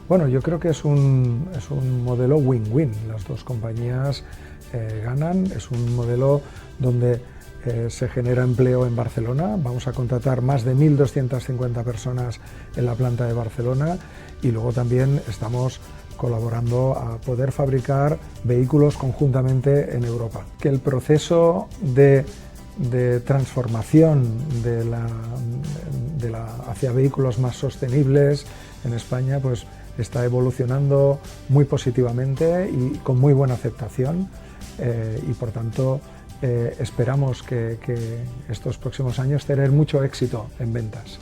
Bueno, yo creo que es un modelo win-win. Las dos compañías ganan. Es un modelo donde se genera empleo en Barcelona. Vamos a contratar más de 1.250 personas en la planta de Barcelona y luego también estamos colaborando a poder fabricar vehículos conjuntamente en Europa. Que el proceso de transformación hacia vehículos más sostenibles en España pues está evolucionando muy positivamente y con muy buena aceptación y por tanto esperamos que estos próximos años tener mucho éxito en ventas.